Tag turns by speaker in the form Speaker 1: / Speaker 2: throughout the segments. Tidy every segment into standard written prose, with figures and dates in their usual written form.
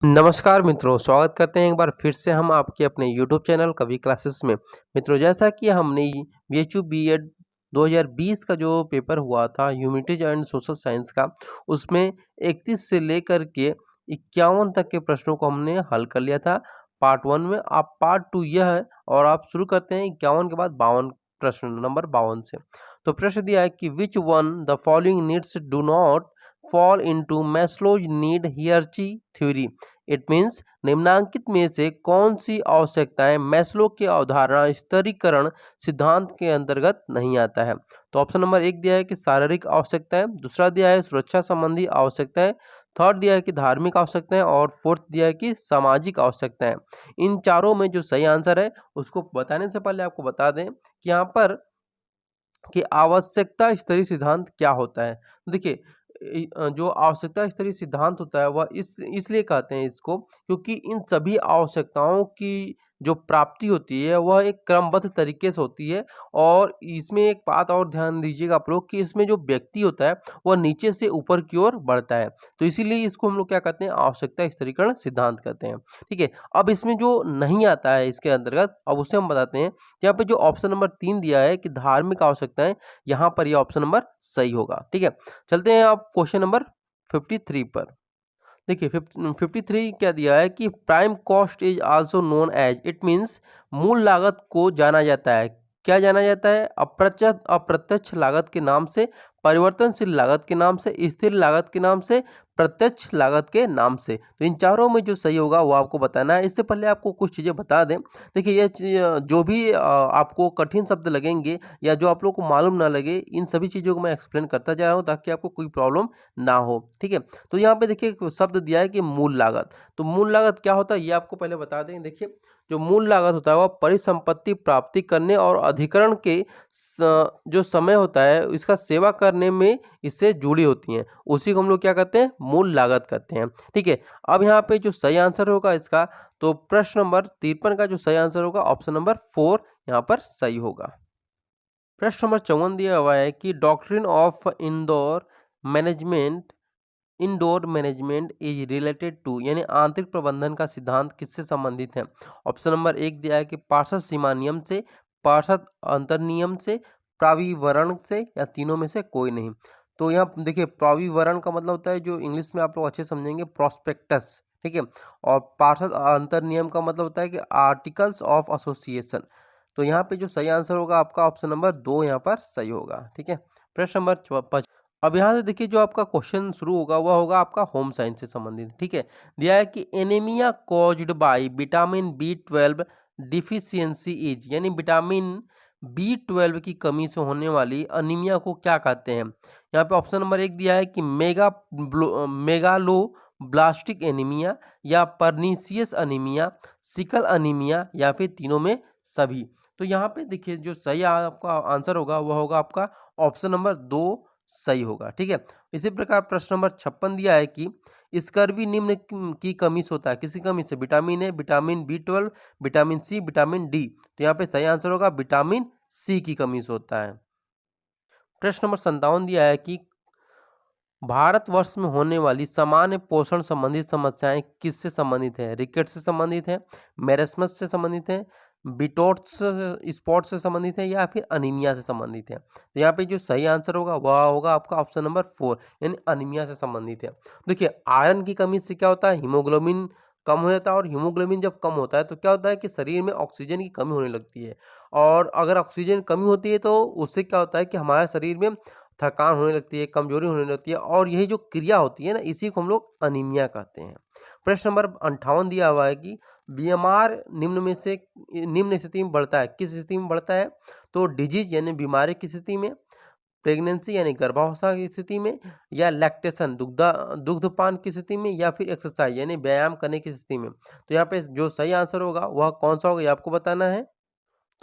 Speaker 1: नमस्कार मित्रों, स्वागत करते हैं एक बार फिर से हम आपके अपने यूट्यूब चैनल कवि क्लासेस में। मित्रों, जैसा कि हमने बीएचयू बीएड 2020 का जो पेपर हुआ था ह्यूमैनिटीज एंड सोशल साइंस का, उसमें 31 से लेकर के 51 तक के प्रश्नों को हमने हल कर लिया था पार्ट 1 में। अब पार्ट 2 यह है और आप शुरू करते हैं 51 के बाद 52 प्रश्न नंबर 52 से। तो प्रश्न दिया है कि which one the following needs do not fall into Maslow's need hierarchy theory। It means निम्नांकित में से कौन सी आवश्यकताएं मैस्लो के अवधारणा स्तरीकरण सिद्धांत के अंतर्गत नहीं आता है। तो ऑप्शन नंबर 1 दिया है कि शारीरिक आवश्यकताएं, दूसरा दिया है सुरक्षा संबंधी आवश्यकताएं, थर्ड दिया है कि धार्मिक आवश्यकताएं और फोर्थ दिया है कि सामाजिक आवश्यकताएं। इन चारों में जो सही आंसर है उसको बताने से पहले आपको बता दें कि यहाँ पर कि आवश्यकता स्तरीय सिद्धांत क्या होता है। देखिए, जो आवश्यकता स्तरीय सिद्धांत होता है वह इसलिए कहते हैं इसको, क्योंकि इन सभी आवश्यकताओं की जो प्राप्ति होती है वह एक क्रमबद्ध तरीके से होती है। और इसमें एक बात और ध्यान दीजिएगा आप लोग कि इसमें जो व्यक्ति होता है वह नीचे से ऊपर की ओर बढ़ता है। तो इसीलिए इसको हम लोग क्या कहते हैं, आवश्यकता स्तरीकरण सिद्धांत कहते हैं। ठीक है, अब इसमें जो नहीं आता है इसके अंतर्गत, अब उसे हम बताते हैं। यहाँ पे जो ऑप्शन नंबर 3 दिया है कि धार्मिक आवश्यकताएं, यहाँ पर यह ऑप्शन नंबर सही होगा। ठीक है, चलते हैं आप क्वेश्चन नंबर 53 पर। देखिए 53 क्या दिया है कि prime cost is also known as, it means मूल लागत को जाना जाता है। क्या जाना जाता है? अप्रत्यक्ष अप्रत्यक्ष लागत के नाम से, परिवर्तनशील लागत के नाम से, स्थिर लागत के नाम से, प्रत्यक्ष लागत के नाम से। तो इन चारों में जो सही होगा वो आपको बताना है। इससे पहले आपको कुछ चीज़ें बता दें। देखिए, जो भी आपको कठिन शब्द लगेंगे या जो आप लोग को मालूम ना लगे, इन सभी चीज़ों को मैं एक्सप्लेन करता जा रहा हूँ ताकि आपको कोई प्रॉब्लम ना हो। ठीक है, तो यहाँ पे देखिए एक शब्द दिया है कि मूल लागत। तो मूल लागत क्या होता है ये आपको पहले बता दें। देखिए, जो मूल लागत होता है वह परिसंपत्ति प्राप्ति करने और अधिग्रहण के जो समय होता है इसका सेवा करने में इससे जुड़ी होती हैं, उसी को हम लोग क्या कहते हैं, मूल लागत कहते हैं। ठीक है, अब यहाँ पे जो सही आंसर होगा इसका, तो प्रश्न नंबर 53 का जो सही आंसर होगा ऑप्शन नंबर 4 यहाँ पर सही होगा। प्रश्न नंबर 54 दिया हुआ है कि doctrine of indoor management is related to, यानी आंतरिक प्रबंधन का सिद्धांत किससे संबंधित है। ऑप्शन नंबर 1 दिया है कि पार्षद सीमा नियम से, पार्षद अंतर नियम से, प्राविवरण से, या तीनों में से कोई नहीं। तो यहाँ देखिए, प्राविवरण का मतलब होता है, जो इंग्लिश में आप लोग अच्छे समझेंगे, प्रोस्पेक्टस। ठीक है, और पार्षद अंतर नियम का मतलब होता है कि आर्टिकल्स ऑफ एसोसिएशन। तो यहाँ पे जो सही आंसर होगा आपका ऑप्शन नंबर 2 यहाँ पर सही होगा। ठीक है, प्रश्न नंबर, अब यहाँ से देखिए जो आपका क्वेश्चन शुरू होगा वह होगा आपका होम साइंस से संबंधित। ठीक है, दिया है कि anaemia caused by vitamin B12 deficiency is, यानी विटामिन B12 की कमी से होने वाली अनीमिया को क्या कहते हैं। यहाँ पे ऑप्शन नंबर 1 दिया है कि मेगालोब्लास्टिक एनीमिया, या परनीसियस अनीमिया, सिकल अनीमिया, या फिर तीनों में सभी। तो यहाँ पे देखिए जो सही आपका आंसर होगा वह होगा आपका ऑप्शन नंबर 2 सही होगा। ठीक है, इसी प्रकार प्रश्न नंबर 56 दिया है कि स्कर्वी निम्न की कमी से होता है, किसी कमी से, vitamin A, vitamin B12, vitamin C, vitamin D. तो यहाँ पे सही आंसर होगा विटामिन सी की कमी से होता है। प्रश्न नंबर 57 दिया है कि भारतवर्ष में होने वाली सामान्य पोषण संबंधित समस्याएं किससे संबंधित है। रिकेट से संबंधित है, मेरेस्मस से संबंधित है, बिटोट्स स्पॉट से संबंधित है, या फिर अनीमिया से संबंधित है। तो यहाँ पे जो सही आंसर होगा वह होगा आपका ऑप्शन नंबर 4, यानी अनीमिया से संबंधित है। देखिए, आयरन की कमी से क्या होता है, हीमोग्लोबिन कम हो जाता है, और हीमोग्लोबिन जब कम होता है तो क्या होता है कि शरीर में ऑक्सीजन की कमी होने लगती है। और अगर ऑक्सीजन कमी होती है तो उससे क्या होता है कि हमारे शरीर में थकान होने लगती है, कमजोरी होने लगती है, और यही जो क्रिया होती है ना, इसी को हम लोग अनीमिया कहते हैं। प्रश्न नंबर 58 दिया हुआ है कि बीएमआर निम्न स्थिति में बढ़ता है, किस स्थिति में बढ़ता है। तो डिजीज यानी बीमारी की स्थिति में, प्रेगनेंसी यानी गर्भावस्था की स्थिति में, या लैक्टेशन दुग्धपान की स्थिति में, या फिर एक्सरसाइज यानी व्यायाम करने की स्थिति में। तो यहाँ पे जो सही आंसर होगा वह कौन सा होगा ये आपको बताना है।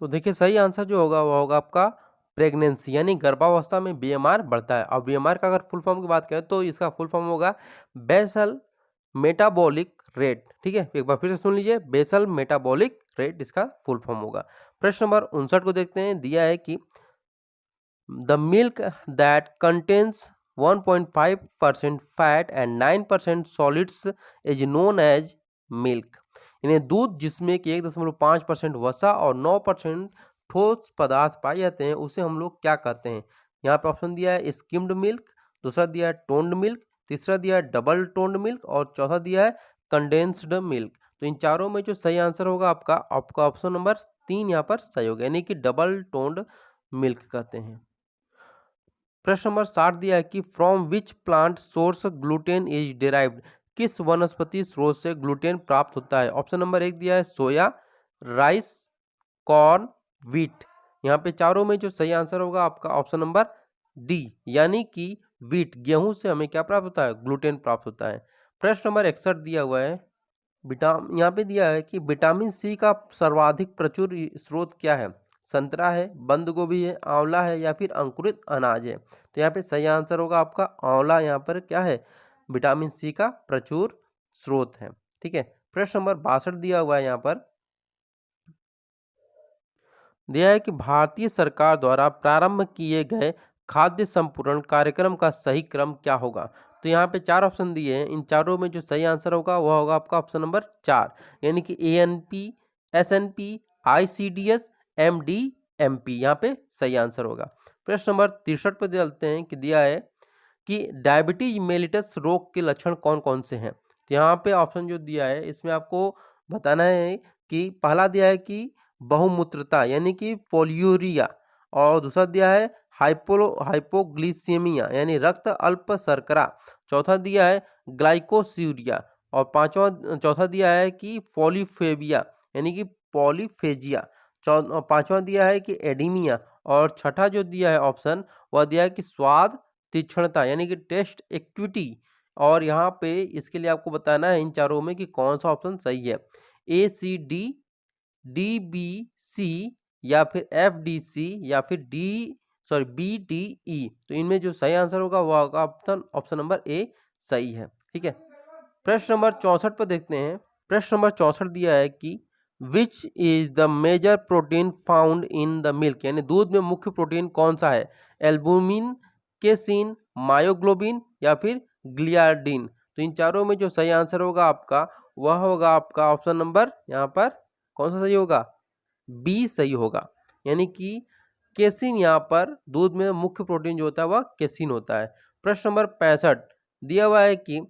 Speaker 1: तो देखिए, सही आंसर जो होगा वह होगा आपका प्रेगनेंसी, यानी गर्भावस्था में बीएमआर बढ़ता है। और बीएमआर का अगर फुल फॉर्म की बात करें तो इसका फुल फॉर्म होगा बेसल मेटाबॉलिक रेट। ठीक है, एक बार फिर से सुन लीजिए, बेसल मेटाबॉलिक रेट इसका फुल फॉर्म होगा। प्रश्न नंबर 59 को देखते हैं। दिया है कि the milk that contains 1.5% fat and 9% solids is known as milk. यानी दूध जिसमें कि 1.5% वसा और 9% ठोस पदार्थ पाए जाते हैं उसे हम लोग क्या कहते हैं। यहाँ पे ऑप्शन दिया है स्किम्ड मिल्क, दूसरा दिया है टोन्ड मिल्क, तीसरा दिया है डबल टोन्ड मिल्क और चौथा दिया है कंडेंस्ड मिल्क। तो इन चारों में जो सही आंसर होगा आपका ऑप्शन नंबर 3 यहाँ पर सही होगा, यानी कि डबल टोन्ड मिल्क कहते हैं। प्रश्न नंबर 60 दिया है कि from which plant source gluten is derived. किस वनस्पति स्रोत से ग्लूटेन प्राप्त होता है। ऑप्शन नंबर 1 दिया है सोया, राइस, कॉर्न, व्हीट। यहाँ पे चारों में जो सही आंसर होगा आपका ऑप्शन नंबर डी, यानी कि व्हीट, गेहूं से हमें क्या प्राप्त होता है, ग्लूटेन प्राप्त होता है। प्रश्न नंबर 61 दिया हुआ है, यहाँ पे दिया है कि विटामिन सी का सर्वाधिक प्रचुर स्रोत क्या है। संतरा है, बंद गोभी है, आंवला है या फिर अंकुरित अनाज है। तो यहाँ पे सही आंसर होगा आपका आंवला, यहाँ पर क्या है, विटामिन सी का प्रचुर स्रोत है। ठीक है। प्रश्न नंबर 62 दिया हुआ है, यहाँ पर दिया है कि भारतीय सरकार द्वारा प्रारंभ किए गए खाद्य संपूरण कार्यक्रम का सही क्रम क्या होगा। तो यहाँ पे 4 ऑप्शन दिए हैं, इन चारों में जो सही आंसर होगा वह होगा आपका ऑप्शन नंबर 4, यानी कि ANP, SNP, ICDS, MD, MP, यहाँ पे सही आंसर होगा। प्रश्न नंबर 63 पे चलते हैं कि दिया है कि डायबिटीज मेलिटस रोग के लक्षण कौन कौन से हैं। तो यहाँ पे ऑप्शन जो दिया है इसमें आपको बताना है कि पहला दिया है कि बहुमूत्रता यानी कि पोलियूरिया, और दूसरा दिया है हाइपोग्लिसीमिया यानी रक्त अल्प शर्करा, चौथा दिया है ग्लाइकोसूरिया और चौथा दिया है कि पॉलीफेबिया यानी कि पॉलीफेजिया, पांचवा दिया है कि एडीमिया, और छठा जो दिया है ऑप्शन वह दिया है कि स्वाद तीक्ष्णता यानी कि टेस्ट एक्विटी। और यहाँ पे इसके लिए आपको बताना है इन चारों में कि कौन सा ऑप्शन सही है, ACD, DBC या फिर FDC या फिर BDE। तो इनमें जो सही आंसर होगा वह होगा ऑप्शन नंबर A सही है। ठीक है। प्रश्न नंबर 64 पर देखते हैं। प्रश्न नंबर 64 दिया है कि which is the major protein found in the milk, यानी दूध में मुख्य प्रोटीन कौन सा है, एल्बुमिन, केसिन, मायोग्लोबिन या फिर ग्लियार्डिन। तो इन चारों में जो सही आंसर होगा आपका वह होगा आपका ऑप्शन नंबर, यहाँ पर कौन सा सही होगा, बी सही होगा, यानी कि केसिन, यहाँ पर दूध में मुख्य प्रोटीन जो होता है वह केसिन होता है। प्रश्न नंबर 65 दिया हुआ है कि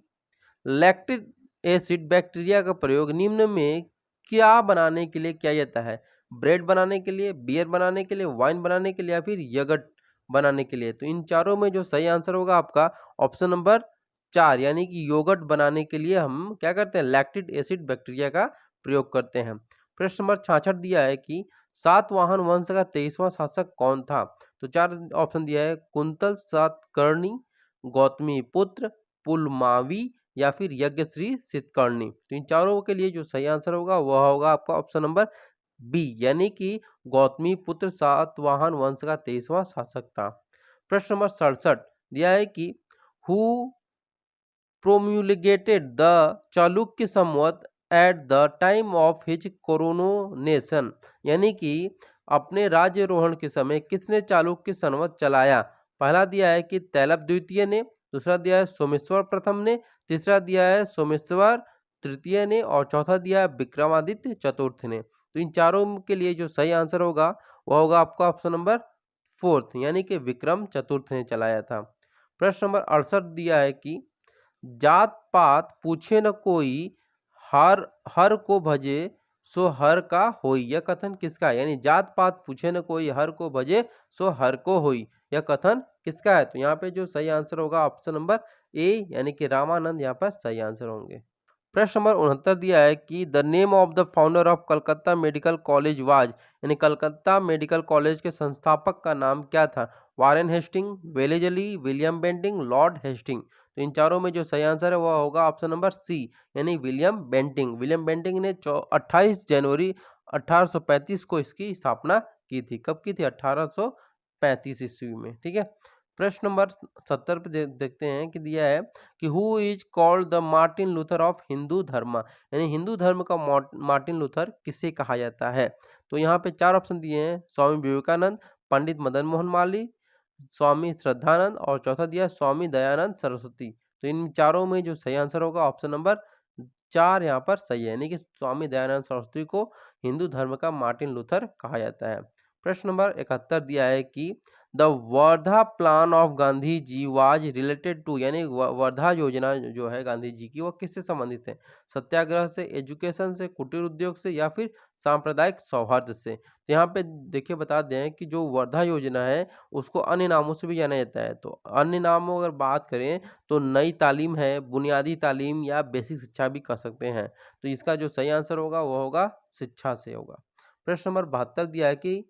Speaker 1: लैक्टिक एसिड बैक्टीरिया का प्रयोग निम्न में क्या बनाने के लिए किया जाता है, ब्रेड बनाने के लिए, बियर बनाने के लिए, वाइन बनाने के लिए या फिर यगट बनाने के लिए। तो इन चारों में जो सही आंसर होगा आपका ऑप्शन नंबर 4, यानी कि योगर्ट बनाने के लिए हम क्या करते हैं, लैक्टिक एसिड बैक्टीरिया का प्रयोग करते हैं। प्रश्न नंबर 66 दिया है कि सातवाहन वंश का 23वां शासक कौन था। तो 4 ऑप्शन दिया है, कुंतल, सातकर्णी, गौतमी पुत्र, पुलमावी या फिर यज्ञश्री सितकर्णी। तो इन चारों के लिए जो सही आंसर होगा वह होगा आपका ऑप्शन नंबर बी, यानी कि गौतमी पुत्र सातवाहन वंश का 23वां शासक था। प्रश्न नंबर 67 दिया है कि who promulgated the Chalukya Samvat at the time of his coronation, यानी कि अपने राज्यरोहण के समय किसने चालुक्य संवत चलाया। पहला दिया है कि तैलप द्वितीय ने, दूसरा दिया है सोमेश्वर प्रथम ने, तीसरा दिया है सोमेश्वर तृतीय ने और चौथा दिया है विक्रमादित्य चतुर्थ ने। तो इन चारों के लिए जो सही आंसर होगा वह होगा आपका ऑप्शन नंबर 4, यानी कि विक्रम चतुर्थ ने चलाया था। प्रश्न नंबर 68 दिया है कि जात पात पूछे न कोई, हर हर को भजे सो हर का होई, यह कथन किसका है, यानी जात पात पूछे न कोई, हर को भजे सो हर को होई, यह कथन किसका है। तो यहाँ पे जो सही आंसर होगा ऑप्शन नंबर ए, यानी कि रामानंद यहाँ पर सही आंसर होंगे। प्रश्न नंबर 69 दिया है कि the name of the founder of Calcutta medical college was, यानी कलकत्ता मेडिकल कॉलेज के संस्थापक का नाम क्या था, Warren Hasting, Wellesley, William Bentinck, Lord Hasting. तो इन चारों में जो सही आंसर है वह होगा ऑप्शन नंबर सी, यानी विलियम बेंटिंग। विलियम बेंटिंग ने 28 जनवरी 1835 को इसकी स्थापना की थी। कब की थी, 1835 ईस्वी में। ठीक है। प्रश्न नंबर 70 पे देखते हैं कि दिया है कि who is called the Martin Luther of Hindu धर्म, यानी हिंदू धर्म का मार्टिन लूथर किसे कहा जाता है। तो यहाँ पे 4 ऑप्शन दिए हैं, स्वामी विवेकानंद, पंडित मदन मोहन मालवीय, स्वामी श्रद्धानंद और चौथा दिया है स्वामी दयानंद सरस्वती। तो इन चारों में जो सही आंसर होगा ऑप्शन नंबर 4 यहाँ पर सही है, यानी कि स्वामी दयानंद सरस्वती को हिंदू धर्म का मार्टिन लूथर कहा जाता है। प्रश्न नंबर 71 दिया है कि the Wardha plan of Gandhi ji was related to, यानी वर्धा योजना जो है गांधी जी की, वो किससे संबंधित है? सत्याग्रह से, एजुकेशन से, कुटीर उद्योग से या फिर सांप्रदायिक सौहार्द से? तो यहाँ पे देखिए बता दें कि जो वर्धा योजना है उसको अन्य नामों से भी जाना जाता है। तो अन्य नामों अगर बात करें तो नई तालीम है, बुनियादी तालीम या बेसिक शिक्षा भी कह सकते हैं। तो इसका जो सही आंसर होगा वो होगा शिक्षा से होगा। प्रश्न नंबर 72 दिया है कि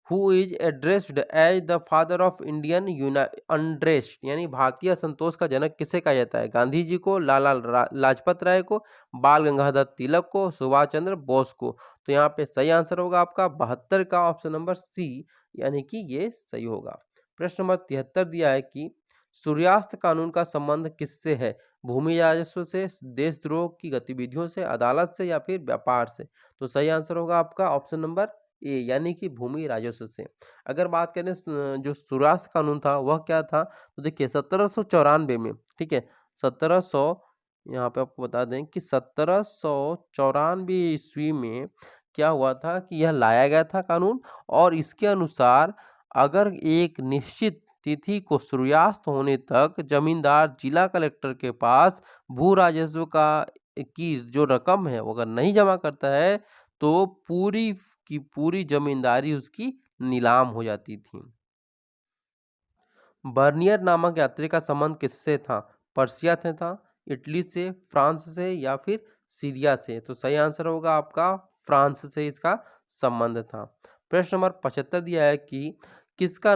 Speaker 1: who is addressed as the father of Indian unrest, यानी भारतीय असंतोष का जनक किसे कहा जाता है? गांधी जी को, लाला लाजपत राय को, बाल गंगाधर तिलक को, सुभाष चंद्र बोस को? तो यहाँ पे सही आंसर होगा आपका 72 का ऑप्शन नंबर सी, यानी कि ये सही होगा। प्रश्न नंबर 73 दिया है कि सूर्यास्त कानून का संबंध किससे है? भूमि राजस्व से, देशद्रोह की गतिविधियों से, अदालत से या फिर व्यापार से? तो सही आंसर होगा आपका ऑप्शन नंबर ए, यानी कि भूमि राजस्व से। अगर बात करें जो सूर्यास्त कानून था वह क्या था, तो देखिए 1794 में, ठीक है, 1700, यहाँ पे आपको बता दें कि 1794 ईस्वी में क्या हुआ था कि यह लाया गया था कानून, और इसके अनुसार अगर एक निश्चित तिथि को सूर्यास्त होने तक जमींदार जिला कलेक्टर के पास भू राजस्व का की जो रकम है वो अगर नहीं जमा करता है तो पूरी की पूरी जमींदारी उसकी नीलाम हो जाती थी। बर्नियर नामक यात्री का संबंध किससे था? पर्सिया से था, इटली से, फ्रांस से या फिर सीरिया से? तो सही आंसर होगा आपका फ्रांस से इसका संबंध था। प्रश्न नंबर 75 दिया है कि किसका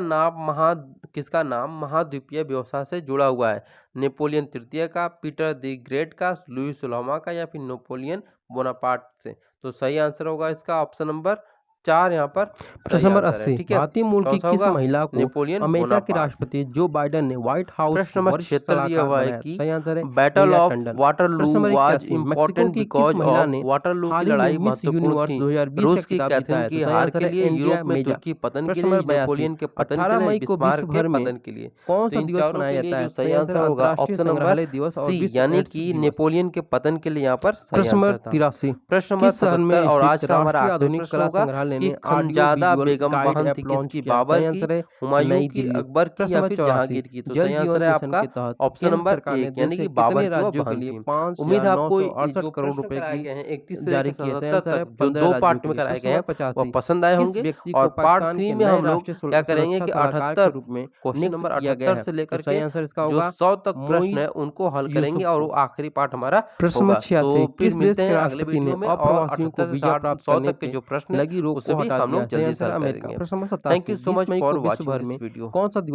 Speaker 1: नाम महाद्वीपीय व्यवसाय से जुड़ा हुआ है? नेपोलियन तृतीय का, पीटर द ग्रेट का, लुई सोलहवां का या फिर नेपोलियन बोनापार्ट से? तो सही आंसर होगा इसका ऑप्शन नंबर 4 यहाँ पर
Speaker 2: प्रश्न नंबर
Speaker 1: आंसर है,
Speaker 2: 80,
Speaker 1: ठीक है।
Speaker 2: भारतीय मूल की
Speaker 1: कौन सा
Speaker 2: किस
Speaker 1: होगा?
Speaker 2: महिला को
Speaker 1: नेपोलियन
Speaker 2: अमेरिका के
Speaker 1: बोनापार्ट।
Speaker 2: राष्ट्रपति जो बाइडेन ने व्हाइट हाउस
Speaker 1: प्रश्न नंबर
Speaker 2: वरिष्ठ
Speaker 1: 76 दिया
Speaker 2: सलाहकार
Speaker 1: हुआ है
Speaker 2: बनाया?
Speaker 1: कि
Speaker 2: सही आंसर है
Speaker 1: battle
Speaker 2: Neela
Speaker 1: of
Speaker 2: Tandon.
Speaker 1: Waterloo
Speaker 2: प्रश्न नंबर
Speaker 1: वाज
Speaker 2: 81, मेक्सिको
Speaker 1: इम्पोर्टेंट
Speaker 2: की किस
Speaker 1: बिकॉज
Speaker 2: महिला
Speaker 1: ऑफ
Speaker 2: ने
Speaker 1: वाटरलू की
Speaker 2: हाल ही में
Speaker 1: लड़ाई
Speaker 2: मिस
Speaker 1: महत्वपूर्ण
Speaker 2: यूनिवर्स
Speaker 1: थी
Speaker 2: 2020
Speaker 1: रूस
Speaker 2: का
Speaker 1: की
Speaker 2: खिताब
Speaker 1: कैथरीन
Speaker 2: जीता है?
Speaker 1: की
Speaker 2: तो सही
Speaker 1: हार
Speaker 2: आंसर
Speaker 1: के
Speaker 2: है
Speaker 1: लिए,
Speaker 2: इंडिया
Speaker 1: यूरोप में
Speaker 2: मेजा।
Speaker 1: तुर्की पतन के
Speaker 2: प्रश्न
Speaker 1: लिए,
Speaker 2: नंबर 82,
Speaker 1: नेपोलियन के पतन के
Speaker 2: 18
Speaker 1: लिए,
Speaker 2: मई को
Speaker 1: बिस्मार्क
Speaker 2: विश्व
Speaker 1: के
Speaker 2: भर में
Speaker 1: पतन के लिए?
Speaker 2: कौन
Speaker 1: तो
Speaker 2: सा
Speaker 1: इन
Speaker 2: दिवस
Speaker 1: चारों
Speaker 2: मनाया
Speaker 1: के लिए
Speaker 2: जाता
Speaker 1: जो
Speaker 2: है?
Speaker 1: सही
Speaker 2: सही आंसर
Speaker 1: आंसर
Speaker 2: है
Speaker 1: होगा
Speaker 2: अंतर्राष्ट्रीय
Speaker 1: ऑप्शन नंबर
Speaker 2: संग्रहालय दिवस और
Speaker 1: सी,
Speaker 2: विश्व
Speaker 1: यानी
Speaker 2: एड्स
Speaker 1: कि
Speaker 2: दिवस।
Speaker 1: नेपोलियन के पतन के लिए यहाँ पर सही
Speaker 2: प्रश्न नंबर
Speaker 1: आंसर था।
Speaker 2: 83,
Speaker 1: प्रश्न नंबर
Speaker 2: किस शहर
Speaker 1: 77
Speaker 2: में
Speaker 1: और आज
Speaker 2: स्थित
Speaker 1: का हमारा
Speaker 2: राष्ट्रीय
Speaker 1: आखिरी
Speaker 2: आधुनिक
Speaker 1: प्रश्न
Speaker 2: कला
Speaker 1: होगा
Speaker 2: संग्रहालय
Speaker 1: कि
Speaker 2: ने ऑडियो
Speaker 1: खनजादा
Speaker 2: विजुअल
Speaker 1: बेगम
Speaker 2: गाइड
Speaker 1: बहन
Speaker 2: ऐप
Speaker 1: थी
Speaker 2: लॉन्च
Speaker 1: किसकी?
Speaker 2: किया?
Speaker 1: बाबर
Speaker 2: सही
Speaker 1: की,
Speaker 2: आंसर है
Speaker 1: हुमायूं
Speaker 2: नई
Speaker 1: की,
Speaker 2: दिल्ली।
Speaker 1: अकबर की
Speaker 2: प्रश्न
Speaker 1: या
Speaker 2: नंबर
Speaker 1: फिर
Speaker 2: 84,
Speaker 1: जहांगीर की? तो
Speaker 2: जल
Speaker 1: सही आंसर
Speaker 2: जीवन
Speaker 1: है
Speaker 2: मिशन
Speaker 1: आपका
Speaker 2: के तहत
Speaker 1: ऑप्शन
Speaker 2: केंद्र
Speaker 1: नंबर
Speaker 2: सरकार ने
Speaker 1: 1,
Speaker 2: देश
Speaker 1: यानी
Speaker 2: के
Speaker 1: कि बाबर
Speaker 2: कितने
Speaker 1: की वह
Speaker 2: राज्यों के
Speaker 1: बहन
Speaker 2: लिए
Speaker 1: थी।
Speaker 2: 5
Speaker 1: उम्मीद
Speaker 2: या
Speaker 1: है आपको जो
Speaker 2: 968 करोड़
Speaker 1: प्रश्न
Speaker 2: रुपए
Speaker 1: कराए
Speaker 2: की
Speaker 1: गए हैं 31 से
Speaker 2: जारी
Speaker 1: लेकर
Speaker 2: किए? सही
Speaker 1: 77
Speaker 2: आंसर है
Speaker 1: तक, जो
Speaker 2: 15
Speaker 1: दो
Speaker 2: राज्यों
Speaker 1: पार्ट
Speaker 2: के
Speaker 1: में
Speaker 2: लिए।
Speaker 1: कराए
Speaker 2: प्रश्न
Speaker 1: गए हैं
Speaker 2: नंबर
Speaker 1: वह
Speaker 2: 85,
Speaker 1: पसंद आए
Speaker 2: किस
Speaker 1: होंगे।
Speaker 2: व्यक्ति
Speaker 1: और
Speaker 2: को
Speaker 1: पार्ट
Speaker 2: पाकिस्तान
Speaker 1: 3
Speaker 2: के
Speaker 1: में
Speaker 2: नए
Speaker 1: हम लोग
Speaker 2: राष्ट्रीय
Speaker 1: क्या करेंगे
Speaker 2: सुरक्षा
Speaker 1: कि
Speaker 2: सलाहकार के
Speaker 1: 78
Speaker 2: रूप में
Speaker 1: क्वेश्चन
Speaker 2: नियुक्त
Speaker 1: नंबर
Speaker 2: किया गया
Speaker 1: 78
Speaker 2: है?
Speaker 1: से
Speaker 2: तो
Speaker 1: लेकर
Speaker 2: सही
Speaker 1: के
Speaker 2: आंसर इसका
Speaker 1: जो
Speaker 2: होगा
Speaker 1: 100 तक प्रश्न
Speaker 2: मोई
Speaker 1: है उनको हल करेंगे
Speaker 2: यूसुफ
Speaker 1: और
Speaker 2: को।
Speaker 1: वो आखिरी पार्ट हमारा
Speaker 2: प्रश्न नंबर
Speaker 1: होगा।
Speaker 2: 86,
Speaker 1: तो फिर
Speaker 2: किस
Speaker 1: मिलते
Speaker 2: देश के
Speaker 1: हैं अगले
Speaker 2: राष्ट्रपति ने
Speaker 1: वीडियो में और
Speaker 2: अप्रवासियों को
Speaker 1: 78 से
Speaker 2: वीजा
Speaker 1: 60
Speaker 2: प्राप्त
Speaker 1: 100
Speaker 2: करने
Speaker 1: तक के
Speaker 2: पे
Speaker 1: जो प्रश्न है
Speaker 2: लगी रोक
Speaker 1: उसे
Speaker 2: को
Speaker 1: भी
Speaker 2: हटा
Speaker 1: हम
Speaker 2: दिया?
Speaker 1: लोग
Speaker 2: सही
Speaker 1: जल्दी से
Speaker 2: आंसर है
Speaker 1: हल
Speaker 2: अमेरिका।
Speaker 1: करेंगे।
Speaker 2: प्रश्न number
Speaker 1: thank you
Speaker 2: 87,
Speaker 1: so
Speaker 2: 20
Speaker 1: much
Speaker 2: मई
Speaker 1: फॉर
Speaker 2: को विश्व
Speaker 1: वॉचिंग
Speaker 2: भर
Speaker 1: दिस
Speaker 2: में
Speaker 1: वीडियो।
Speaker 2: कौन सा दिवस